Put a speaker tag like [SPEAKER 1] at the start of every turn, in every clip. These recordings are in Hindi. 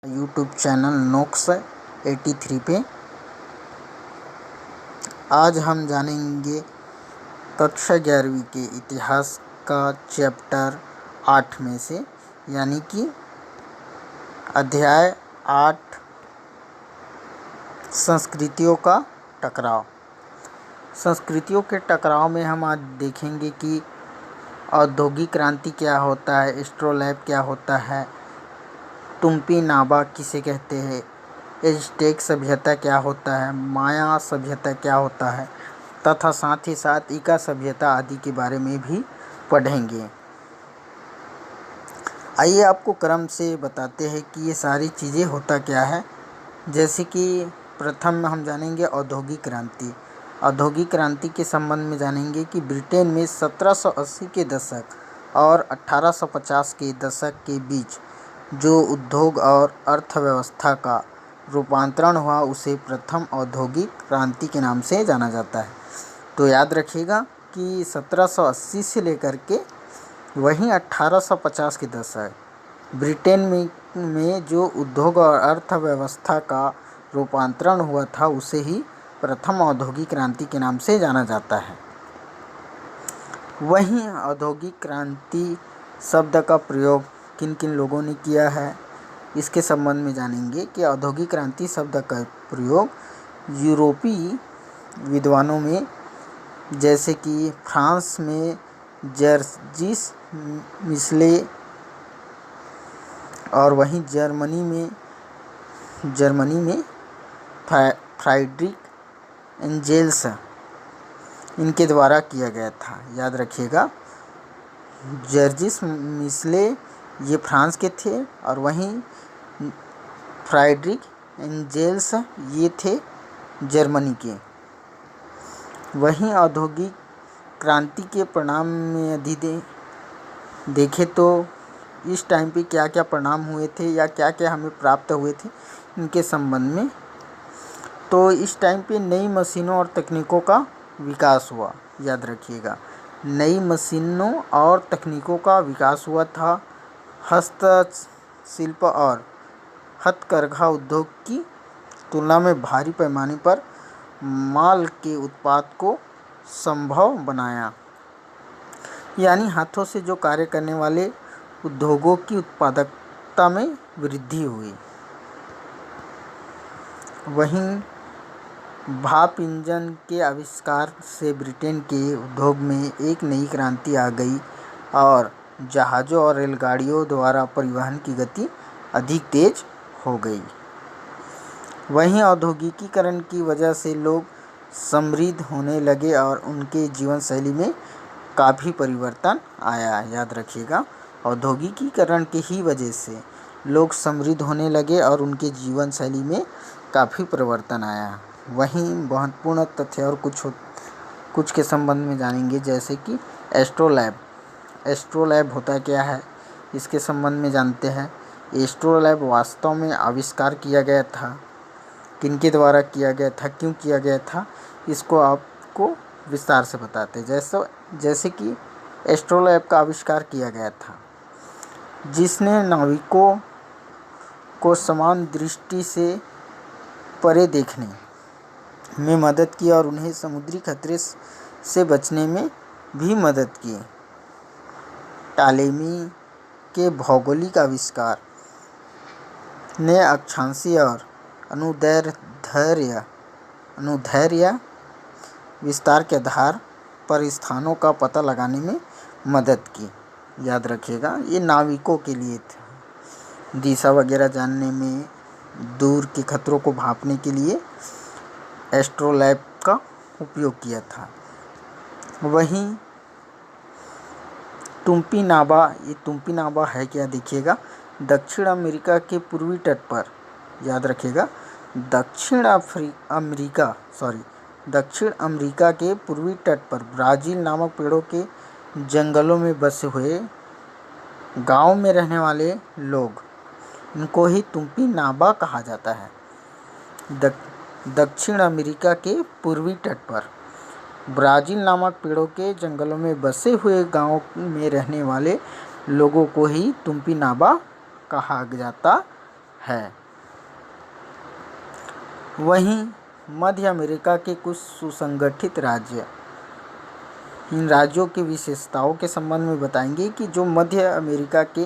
[SPEAKER 1] यूट्यूब चैनल नोक्स 83 पे आज हम जानेंगे कक्षा 11वीं के इतिहास का चैप्टर 8 में से यानी कि अध्याय 8 संस्कृतियों का टकराव। संस्कृतियों के टकराव में हम आज देखेंगे कि औद्योगिक क्रांति क्या होता है, एस्ट्रोलैब क्या होता है, टुम्पी नाबा किसे कहते हैं, एज़टेक सभ्यता क्या होता है, माया सभ्यता क्या होता है तथा साथ ही साथ इंका सभ्यता आदि के बारे में भी पढ़ेंगे। आइए आपको क्रम से बताते हैं कि ये सारी चीज़ें होता क्या है। जैसे कि प्रथम हम जानेंगे औद्योगिक क्रांति। औद्योगिक क्रांति के संबंध में जानेंगे कि ब्रिटेन में 1780 के दशक और 1850 के दशक के बीच जो उद्योग और अर्थव्यवस्था का रूपांतरण हुआ उसे प्रथम औद्योगिक क्रांति के नाम से जाना जाता है। तो याद रखिएगा कि 1780 से लेकर के वहीं 1850 के दशक ब्रिटेन में जो उद्योग और अर्थव्यवस्था का रूपांतरण हुआ था उसे ही प्रथम औद्योगिक क्रांति के नाम से जाना जाता है। वहीं औद्योगिक क्रांति शब्द का प्रयोग किन किन लोगों ने किया है इसके संबंध में जानेंगे कि औद्योगिक क्रांति शब्द का प्रयोग यूरोपीय विद्वानों में, जैसे कि फ्रांस में जर्जिस मिशले और वहीं जर्मनी में फ्राइड्रिक एंजेल्स, इनके द्वारा किया गया था। याद रखिएगा, जर्जिस मिशले ये फ्रांस के थे और वहीं फ्राइड्रिक एंजेल्स ये थे जर्मनी के। वहीं औद्योगिक क्रांति के परिणाम में यदि देखें तो इस टाइम पे क्या क्या परिणाम हुए थे या क्या क्या हमें प्राप्त हुए थे इनके संबंध में, तो इस टाइम पे नई मशीनों और तकनीकों का विकास हुआ। याद रखिएगा, नई मशीनों और तकनीकों का विकास हुआ था। हस्तशिल्प और हथकरघा उद्योग की तुलना में भारी पैमाने पर माल के उत्पाद को संभव बनाया, यानी हाथों से जो कार्य करने वाले उद्योगों की उत्पादकता में वृद्धि हुई। वहीं भाप इंजन के आविष्कार से ब्रिटेन के उद्योग में एक नई क्रांति आ गई और जहाज़ों और रेलगाड़ियों द्वारा परिवहन की गति अधिक तेज हो गई। वहीं औद्योगिकीकरण की वजह से लोग समृद्ध होने लगे और उनके जीवन शैली में काफ़ी परिवर्तन आया। याद रखिएगा, औद्योगिकीकरण की ही वजह से लोग समृद्ध होने लगे और उनके जीवन शैली में काफ़ी परिवर्तन आया। वहीं महत्वपूर्ण तथ्य और कुछ के संबंध में जानेंगे, जैसे कि एस्ट्रोलैब होता क्या है इसके संबंध में जानते हैं। एस्ट्रोलैब वास्तव में आविष्कार किया गया था, किनके द्वारा किया गया था, क्यों किया गया था, इसको आपको विस्तार से बताते हैं। जैसे कि एस्ट्रोलैब का आविष्कार किया गया था जिसने नाविकों को समान दृष्टि से परे देखने में मदद की और उन्हें समुद्री खतरे से बचने में भी मदद की। टालेमी के भौगोलिक आविष्कार ने अक्षांशीय और अनुदैर्ध्य विस्तार के आधार पर स्थानों का पता लगाने में मदद की। याद रखिएगा, ये नाविकों के लिए था, दिशा वगैरह जानने में, दूर के खतरों को भांपने के लिए एस्ट्रोलैब का उपयोग किया था। वहीं टुम्पी नाबा है क्या, देखिएगा, दक्षिण अमेरिका के पूर्वी तट पर, याद रखिएगा, दक्षिण अमेरिका के पूर्वी तट पर ब्राज़ील नामक पेड़ों के जंगलों में बसे हुए गांव में रहने वाले लोग, इनको ही टुम्पी नाबा कहा जाता है। दक्षिण अमेरिका के पूर्वी तट पर ब्राज़ील नामक पेड़ों के जंगलों में बसे हुए गांव में रहने वाले लोगों को ही टुम्पी नाबा कहा जाता है। वहीं मध्य अमेरिका के कुछ सुसंगठित राज्य, इन राज्यों की विशेषताओं के संबंध में बताएंगे कि जो मध्य अमेरिका के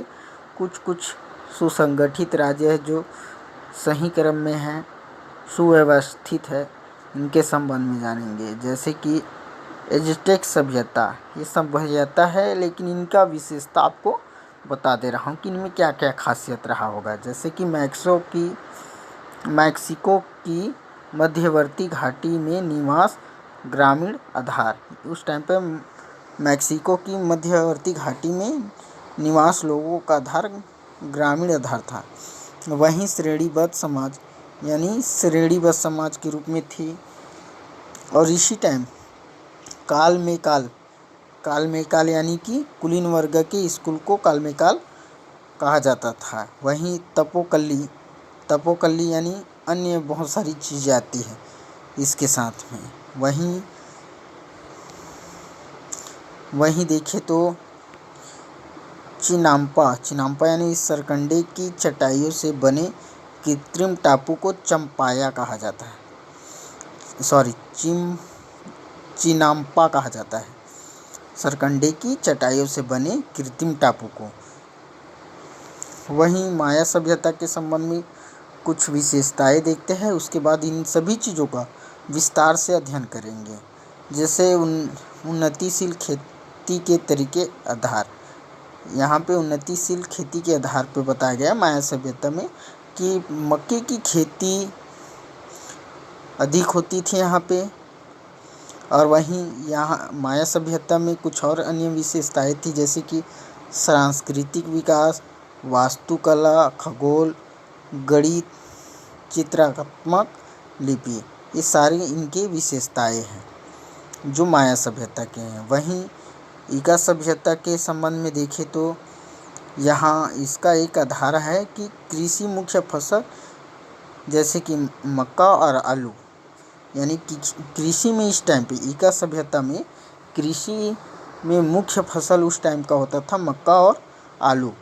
[SPEAKER 1] कुछ कुछ सुसंगठित राज्य है, जो सही क्रम में हैं, सुव्यवस्थित है, इनके संबंध में जानेंगे। जैसे कि एज़टेक सभ्यता, ये सभ्यता है लेकिन इनका विशेषता आपको बता दे रहा हूँ कि इनमें क्या क्या खासियत रहा होगा। जैसे कि मैक्सिको की मध्यवर्ती घाटी में निवास ग्रामीण आधार, उस टाइम पे मैक्सिको की मध्यवर्ती घाटी में निवास लोगों का आधार ग्रामीण आधार था। वहीं श्रेणीबद्ध समाज यानी श्रेणीबद्ध समाज के रूप में थी। और इसी टाइम काल में काल यानी कि कुलीन वर्ग के स्कूल को काल में काल कहा जाता था। वहीं तपोकल्ली यानी अन्य बहुत सारी चीज़ें आती हैं इसके साथ में। वहीं देखें तो चिनाम्पा यानी सरकंडे की चटाइयों से बने कृत्रिम टापू को चंपाया कहा जाता है, चिनाम्पा कहा जाता है, सरकंडे की चटाइयों से बने कृत्रिम टापू को। वहीं माया सभ्यता के संबंध में कुछ विशेषताएं देखते हैं, उसके बाद इन सभी चीज़ों का विस्तार से अध्ययन करेंगे। जैसे उन्नतिशील खेती के तरीके आधार, यहाँ पे उन्नतिशील खेती के आधार पर बताया गया माया सभ्यता में कि मक्के की खेती अधिक होती थी यहाँ पे। और वहीं यहाँ माया सभ्यता में कुछ और अन्य विशेषताएं थी, जैसे कि सांस्कृतिक विकास, वास्तुकला, खगोल, गणित, चित्रात्मक लिपि, ये सारी इनकी विशेषताएं हैं जो माया सभ्यता के हैं। वहीं इंका सभ्यता के संबंध में देखें तो यहाँ इसका एक आधार है कि कृषि मुख्य फसल, जैसे कि मक्का और आलू, यानी कि कृषि में इस टाइम पे इंका सभ्यता में कृषि में मुख्य फसल उस टाइम का होता था मक्का और आलू।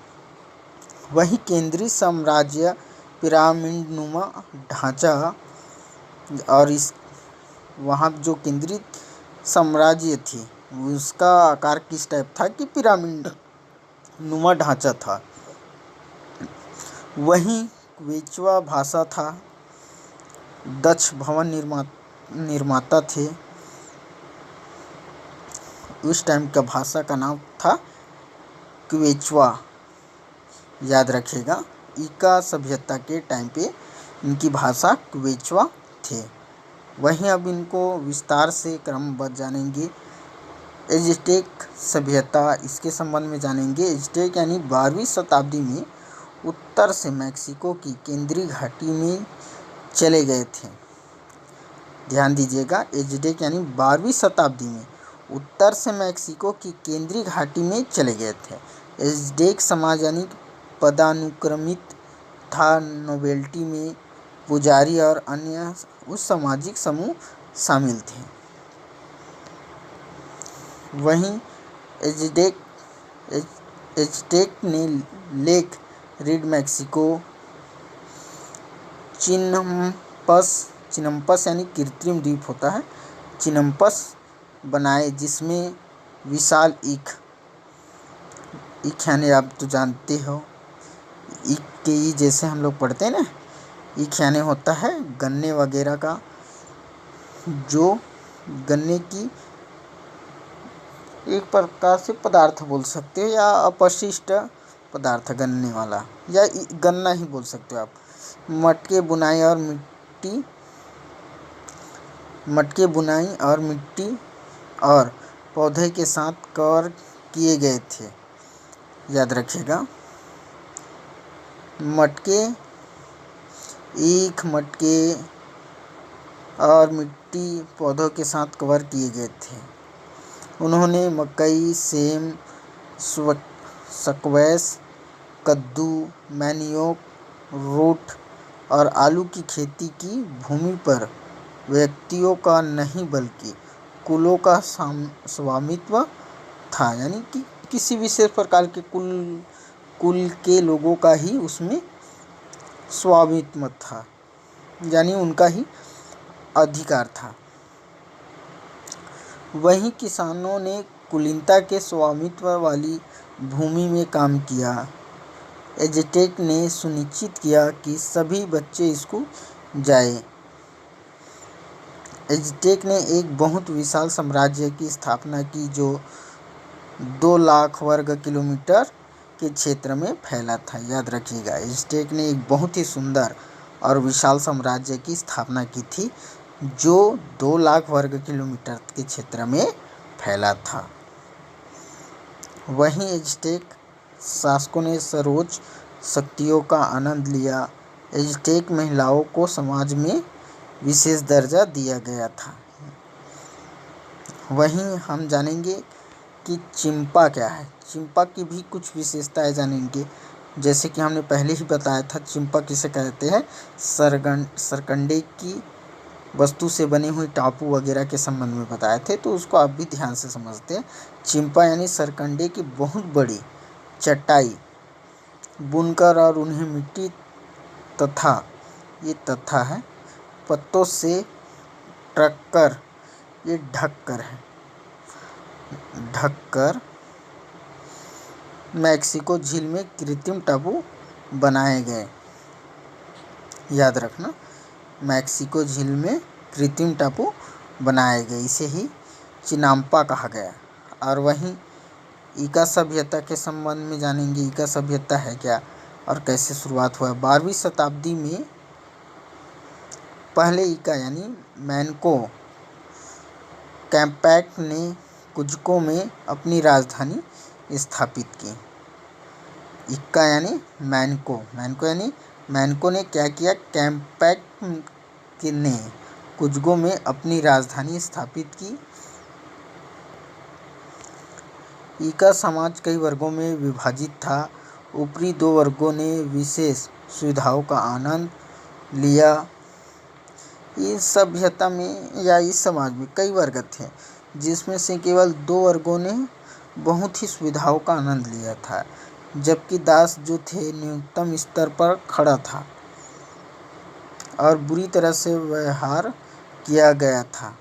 [SPEAKER 1] वही केंद्रीय साम्राज्य पिरामिडनुमा ढांचा, और इस वहाँ जो केंद्रीय साम्राज्य थी उसका आकार किस टाइप था कि पिरामिड नुमा ढांचा था। वहीं क्वेचुआ भाषा था, दक्ष भवन निर्माता थे, उस टाइम का भाषा का नाम था क्वेचुआ, याद रखिएगा। इंका सभ्यता के टाइम पे इनकी भाषा क्वेचुआ थे। वहीं अब इनको विस्तार से क्रमबद्ध जानेंगे। एज़टेक सभ्यता, इसके संबंध में जानेंगे। एज़टेक यानी 12वीं शताब्दी में उत्तर से मैक्सिको की केंद्रीय घाटी में चले गए थे। ध्यान दीजिएगा, एज़टेक यानी 12वीं शताब्दी में उत्तर से मैक्सिको की केंद्रीय घाटी में चले गए थे। एज़टेक समाज यानी पदानुक्रमित था, नोबेलिटी में पुजारी और अन्य उस सामाजिक समूह शामिल थे। वहीं एज़टेक ने लेक रीड मैक्सिको, चिनम्पस यानी कृत्रिम द्वीप होता है, चिनम्पस बनाए, जिसमें विशाल ईख यानी आप तो जानते हो ईख के ई जैसे हम लोग पढ़ते हैं ना, ईख यानी होता है गन्ने वगैरह का, जो गन्ने की एक प्रकार से पदार्थ बोल सकते हो या अपशिष्ट पदार्थ गन्ने वाला, या गन्ना ही बोल सकते हो आप। मटके बुनाई और मिट्टी और पौधे के साथ कवर किए गए थे, याद रखिएगा। ईख मटके और मिट्टी पौधों के साथ कवर किए गए थे। उन्होंने मकई, सेम, स्क्वैश, कद्दू, मैनियोक, रूट और आलू की खेती की भूमि पर व्यक्तियों का नहीं बल्कि कुलों का स्वामित्व था, यानी कि किसी विशेष प्रकार के कुल के लोगों का ही उसमें स्वामित्व था, यानी उनका ही अधिकार था। वहीं किसानों ने कुलीनता के स्वामित्व वाली भूमि में काम किया। एज़टेक ने सुनिश्चित किया कि सभी बच्चे स्कूल जाएं। एज़टेक ने एक बहुत विशाल साम्राज्य की स्थापना की जो 2 लाख वर्ग किलोमीटर के क्षेत्र में फैला था। याद रखिएगा, एज़टेक ने एक बहुत ही सुंदर और विशाल साम्राज्य की स्थापना की थी जो 2 लाख वर्ग किलोमीटर के क्षेत्र में फैला था। वहीं एज़टेक शासकों ने सर्वोच्च शक्तियों का आनंद लिया। एज़टेक महिलाओं को समाज में विशेष दर्जा दिया गया था। वहीं हम जानेंगे कि चिंपा क्या है। चिंपा की भी कुछ विशेषताएं जानेंगे, जैसे कि हमने पहले ही बताया था चिंपा किसे कहते हैं, सरकंडे की वस्तु से बनी हुई टापू वगैरह के संबंध में बताए थे, तो उसको आप भी ध्यान से समझते हैं। चिंपा यानी सरकंडे की बहुत बड़ी चटाई बुनकर और उन्हें मिट्टी तथा ये तथा है पत्तों से ढककर, ये ढककर है, ढककर मैक्सिको झील में कृत्रिम टापू बनाए गए। याद रखना, मैक्सिको झील में कृत्रिम टापू बनाए गए, इसे ही चिनाम्पा कहा गया। और वहीं इका सभ्यता के संबंध में जानेंगे। इका सभ्यता है क्या और कैसे शुरुआत हुआ। 12वीं शताब्दी में पहले इका यानी मैनको कैंपैक ने कुज्को में अपनी राजधानी स्थापित की। इक्का यानी मैनको, यानी मैनको ने क्या किया, कैंपैक ने कुज्को में अपनी राजधानी स्थापित की। इका समाज कई वर्गों में विभाजित था। ऊपरी 2 वर्गों ने विशेष सुविधाओं का आनंद लिया। इस सभ्यता में या इस समाज में कई वर्ग थे, जिसमें से केवल 2 वर्गों ने बहुत ही सुविधाओं का आनंद लिया था, जबकि दास जो थे न्यूनतम स्तर पर खड़ा था और बुरी तरह से व्यवहार किया गया था,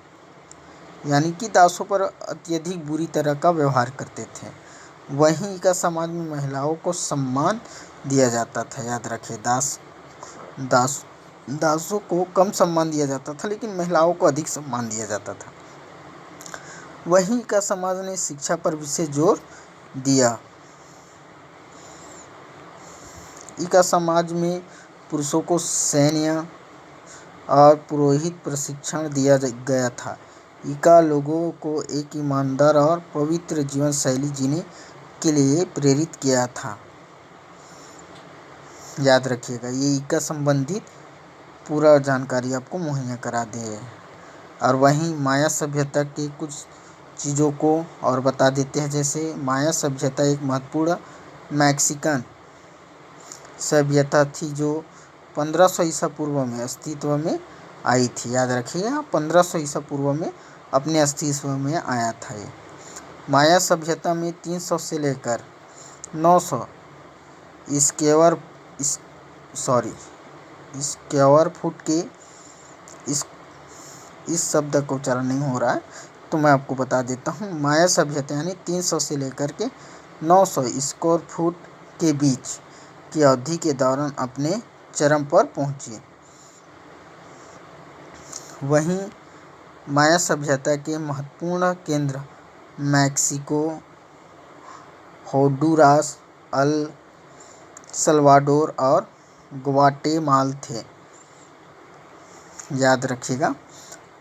[SPEAKER 1] यानी कि दासों पर अत्यधिक बुरी तरह का व्यवहार करते थे। वहीं का समाज में महिलाओं को सम्मान दिया जाता था। याद रखें, दासों को कम सम्मान दिया जाता था, लेकिन महिलाओं को अधिक सम्मान दिया जाता था। वहीं का समाज ने शिक्षा पर विशेष जोर दिया। इका समाज में पुरुषों को सैन्य और पुरोहित प्रशिक्षण दिया गया था। इका लोगों को एक ईमानदार और पवित्र जीवन शैली जीने के लिए प्रेरित किया था। याद रखिएगा, ये इका संबंधित पूरा जानकारी आपको मुहैया करा दे। और वहीं माया सभ्यता के कुछ चीज़ों को और बता देते हैं। जैसे माया सभ्यता एक महत्वपूर्ण मैक्सिकन सभ्यता थी जो 1500 ईसा पूर्व में अस्तित्व में आई थी। याद रखिएगा, 1500 ईसा पूर्व में अपने अस्तित्व में आया था। ये माया सभ्यता में 300 से लेकर 900 स्क्वायर फुट के इस शब्द का उच्चारण नहीं हो रहा है, तो मैं आपको बता देता हूँ। माया सभ्यता यानी 300 से लेकर के 900 स्क्वायर फुट के बीच की अवधि के दौरान अपने चरम पर पहुंची। वहीं माया सभ्यता के महत्वपूर्ण केंद्र मैक्सिको, होंडुरास, अल सल्वाडोर और ग्वाटेमाला थे। याद रखिएगा,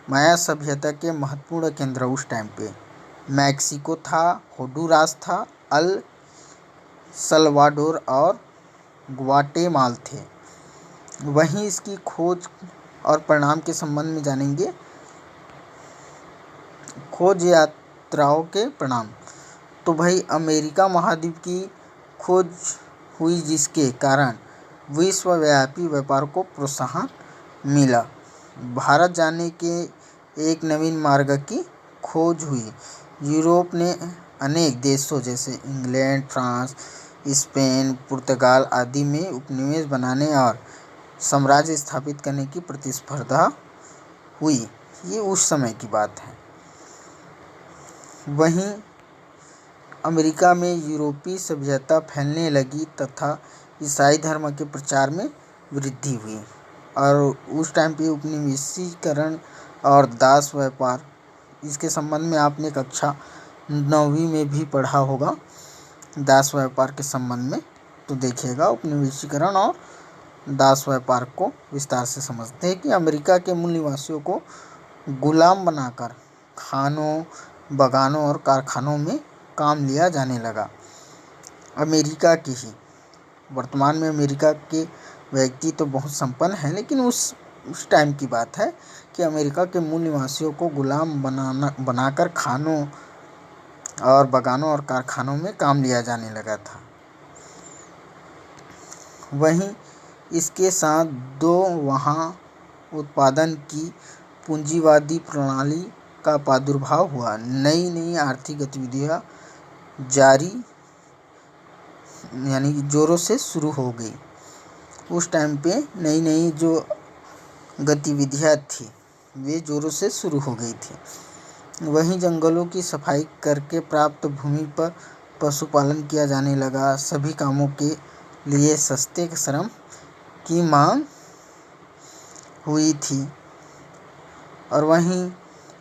[SPEAKER 1] माया सभ्यता के महत्वपूर्ण केंद्र उस टाइम पे मैक्सिको था, होंडुरास था, अल सल्वाडोर और ग्वाटेमाला थे। वहीं इसकी खोज और परिणाम के संबंध में जानेंगे। खोज यात्राओं के परिणाम, तो भाई अमेरिका महाद्वीप की खोज हुई, जिसके कारण विश्वव्यापी व्यापार को प्रोत्साहन मिला। भारत जाने के एक नवीन मार्ग की खोज हुई। यूरोप ने अनेक देशों जैसे इंग्लैंड, फ्रांस, स्पेन, पुर्तगाल आदि में उपनिवेश बनाने और साम्राज्य स्थापित करने की प्रतिस्पर्धा हुई। ये उस समय की बात है। वहीं अमेरिका में यूरोपीय सभ्यता फैलने लगी तथा ईसाई धर्म के प्रचार में वृद्धि हुई। और उस टाइम पे उपनिवेशीकरण और दास व्यापार, इसके संबंध में आपने कक्षा 9वीं में भी पढ़ा होगा, दास व्यापार के संबंध में। तो देखिएगा, उपनिवेशीकरण और दास व्यापार को विस्तार से समझते हैं कि अमेरिका के मूल निवासियों को गुलाम बनाकर खानों, बगानों और कारखानों में काम लिया जाने लगा। अमेरिका के ही वर्तमान में अमेरिका के व्यक्ति तो बहुत संपन्न हैं, लेकिन उस टाइम की बात है कि अमेरिका के मूल निवासियों को गुलाम बनाकर खानों और बगानों और कारखानों में काम लिया जाने लगा था। वहीं इसके साथ दो वहाँ उत्पादन की पूंजीवादी प्रणाली का प्रादुर्भाव हुआ। नई नई आर्थिक गतिविधियाँ जारी यानी जोरों से शुरू हो गई। उस टाइम पे नई नई जो गतिविधियाँ थी वे जोरों से शुरू हो गई थी। वहीं जंगलों की सफाई करके प्राप्त भूमि पर पशुपालन किया जाने लगा। सभी कामों के लिए सस्ते श्रम की मांग हुई थी। और वहीं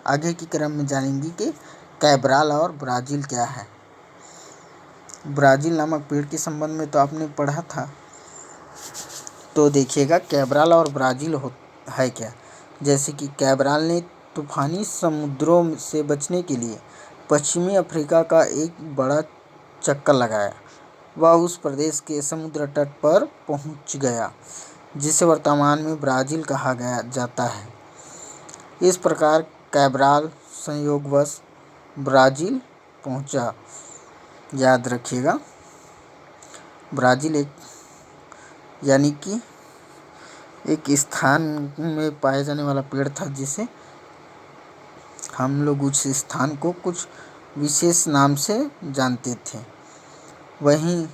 [SPEAKER 1] आगे की क्रम में जानेंगे कि कैब्राल और ब्राज़ील क्या है। ब्राज़ील नामक पेड़ के संबंध में तो आपने पढ़ा था। तो देखिएगा, कैब्राल और ब्राज़ील है क्या। जैसे कि कैब्राल ने तूफानी समुद्रों से बचने के लिए पश्चिमी अफ्रीका का एक बड़ा चक्कर लगाया। वह उस प्रदेश के समुद्र तट पर पहुंच गया जिसे वर्तमान में ब्राज़ील कहा जाता है। इस प्रकार कैब्राल संयोगवश ब्राज़ील पहुंचा। याद रखिएगा, ब्राज़ील यानी कि एक स्थान में पाया जाने वाला पेड़ था जिसे हम लोग उस स्थान को कुछ विशेष नाम से जानते थे। वहीं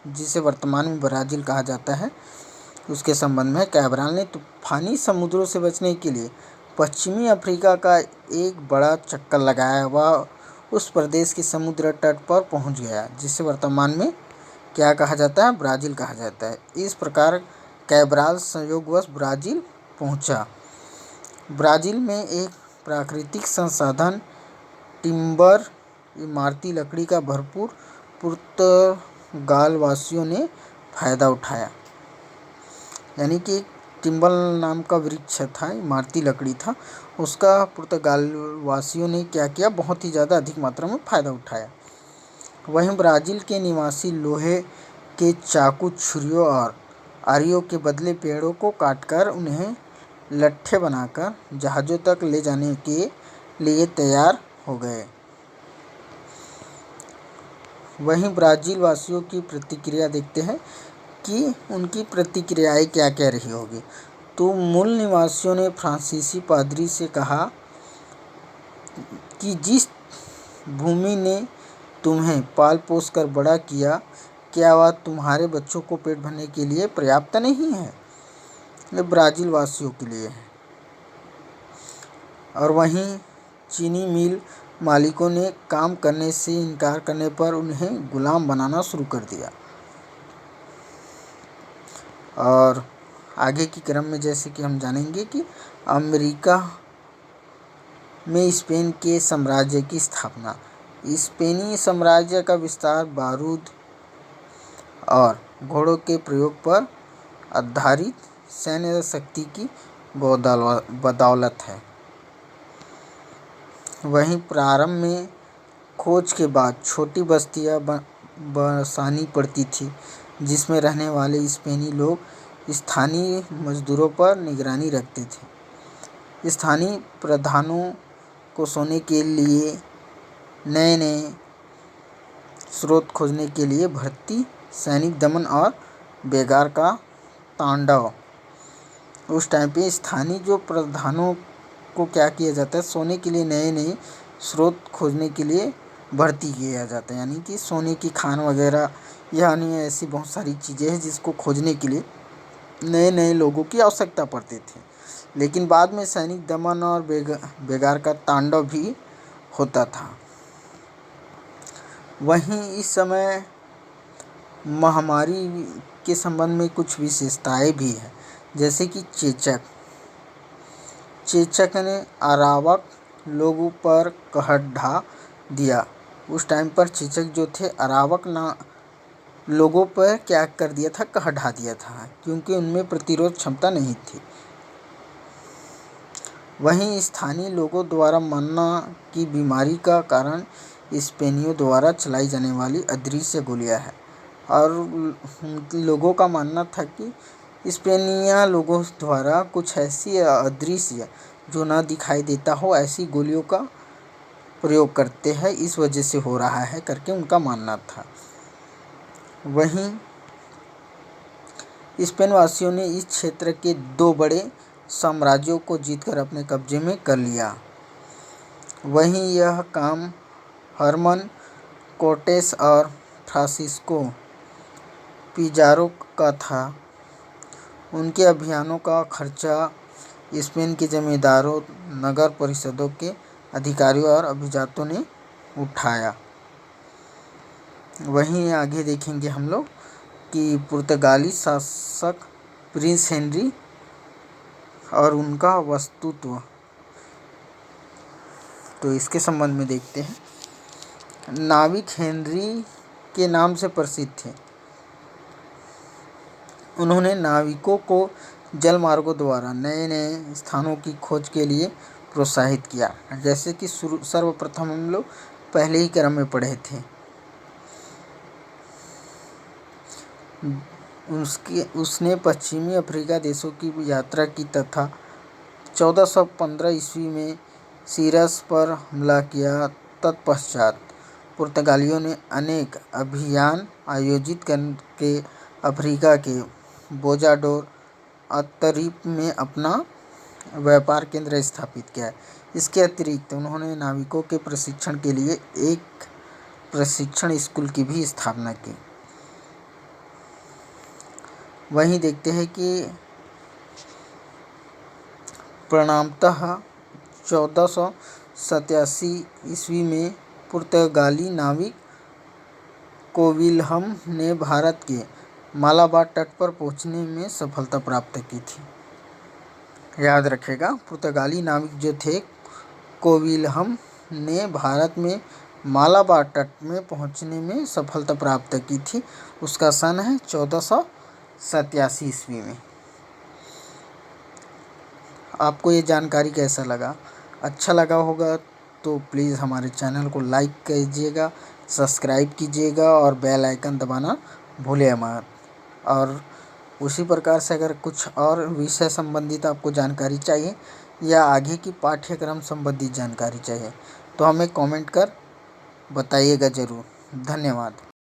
[SPEAKER 1] जिसे वर्तमान में ब्राज़ील कहा जाता है, उसके संबंध में कैब्राल ने तूफानी समुद्रों से बचने के लिए पश्चिमी अफ्रीका का एक बड़ा चक्कर लगाया। वह उस प्रदेश के समुद्र तट पर पहुंच गया जिसे वर्तमान में क्या कहा जाता है, ब्राज़ील कहा जाता है। इस प्रकार कैब्राल संयोगवश ब्राज़ील पहुंचा। ब्राज़ील में एक प्राकृतिक संसाधन टिम्बर इमारती लकड़ी का भरपूर पुर्तगालवासियों ने फ़ायदा उठाया। यानी कि टिम्बर नाम का वृक्ष था, इमारती लकड़ी था, उसका पुर्तगालवासियों ने क्या किया, बहुत ही ज़्यादा अधिक मात्रा में फ़ायदा उठाया। वहीं ब्राज़ील के निवासी लोहे के चाकू, छुरियों और आरियों के बदले पेड़ों को काटकर उन्हें लट्ठे बनाकर जहाज़ों तक ले जाने के लिए तैयार हो गए। वहीं ब्राज़ील वासियों की प्रतिक्रिया देखते हैं कि उनकी प्रतिक्रियाएं क्या क्या रही होगी। तो मूल निवासियों ने फ्रांसीसी पादरी से कहा कि जिस भूमि ने तुम्हें पाल पोस कर बड़ा किया, क्या वह तुम्हारे बच्चों को पेट भरने के लिए पर्याप्त नहीं है। ये ब्राज़ील वासियों के लिए है। और वहीं चीनी मिल मालिकों ने काम करने से इनकार करने पर उन्हें गुलाम बनाना शुरू कर दिया। और आगे की क्रम में जैसे कि हम जानेंगे कि अमेरिका में स्पेन के साम्राज्य की स्थापना। स्पेनी साम्राज्य का विस्तार बारूद और घोड़ों के प्रयोग पर आधारित सैन्य शक्ति की बदौलत है। वहीं प्रारंभ में खोज के बाद छोटी बस्तियां बसानी पड़ती थी जिसमें रहने वाले स्पेनी लोग स्थानीय मजदूरों पर निगरानी रखते थे। स्थानीय प्रधानों को सोने के लिए नए नए स्रोत खोजने के लिए भर्ती, सैनिक दमन और बेगार का तांडव। उस टाइम पे स्थानीय जो प्रधानों को क्या किया जाता है, सोने के लिए नए नए स्रोत खोजने के लिए भर्ती किया जाता है। यानी कि सोने की खान वगैरह, यानी ऐसी बहुत सारी चीज़ें हैं जिसको खोजने के लिए नए नए लोगों की आवश्यकता पड़ती थी। लेकिन बाद में सैनिक दमन और बेगार का तांडव भी होता था। वहीं इस समय महामारी के संबंध में कुछ विशेषताएं भी हैं, जैसे कि चेचक ने अरावक लोगों पर कहर ढा दिया। उस टाइम पर चेचक जो थे अरावक लोगों पर क्या कर दिया था, कहर ढा दिया था, क्योंकि उनमें प्रतिरोध क्षमता नहीं थी। वहीं स्थानीय लोगों द्वारा मानना कि बीमारी का कारण स्पेनियों द्वारा चलाई जाने वाली अदृश्य गोलियां है, और लोगों का मानना था कि स्पेनिया लोगों द्वारा कुछ ऐसी अदृश्य जो ना दिखाई देता हो ऐसी गोलियों का प्रयोग करते हैं, इस वजह से हो रहा है करके उनका मानना था। वहीं स्पेन वासियों ने इस क्षेत्र के 2 बड़े साम्राज्यों को जीतकर अपने कब्जे में कर लिया। वहीं यह काम हर्मन कोर्टेस और फ्रांसिस्को पिज़ारो का था। उनके अभियानों का खर्चा स्पेन के जमींदारों, नगर परिषदों के अधिकारियों और अभिजातों ने उठाया। वहीं आगे देखेंगे हम लोग कि पुर्तगाली शासक प्रिंस हेनरी और उनका वस्तुत्व, तो इसके संबंध में देखते हैं। नाविक हेनरी के नाम से प्रसिद्ध थे। उन्होंने नाविकों को जल मार्गों द्वारा नए नए स्थानों की खोज के लिए प्रोत्साहित किया। जैसे कि सर्वप्रथम हम लोग पहले ही क्रम में पढ़े थे, उसने पश्चिमी अफ्रीका देशों की यात्रा की तथा 1415 ईस्वी में सीरस पर हमला किया। तत्पश्चात पुर्तगालियों ने अनेक अभियान आयोजित करके अफ्रीका के बोजाडोर अतरीप में अपना व्यापार केंद्र स्थापित किया। इसके अतिरिक्त उन्होंने नाविकों के प्रशिक्षण के लिए एक प्रशिक्षण स्कूल की भी स्थापना की। वहीं देखते हैं कि परिणामतः 1487 ईस्वी में पुर्तगाली नाविक कोविल्हम ने भारत के मालाबार तट पर पहुंचने में सफलता प्राप्त की थी। याद रखेगा, पुर्तगाली नाविक जो थे कोविल्हम ने भारत में मालाबार तट में पहुंचने में सफलता प्राप्त की थी। उसका सन है 1487 ईस्वी में। आपको ये जानकारी कैसा लगा? अच्छा लगा होगा तो प्लीज़ हमारे चैनल को लाइक कीजिएगा, सब्सक्राइब कीजिएगा और बेल आइकन दबाना भूलिए मत। और उसी प्रकार से अगर कुछ और विषय संबंधित आपको जानकारी चाहिए या आगे की पाठ्यक्रम संबंधित जानकारी चाहिए तो हमें कमेंट कर बताइएगा ज़रूर। धन्यवाद।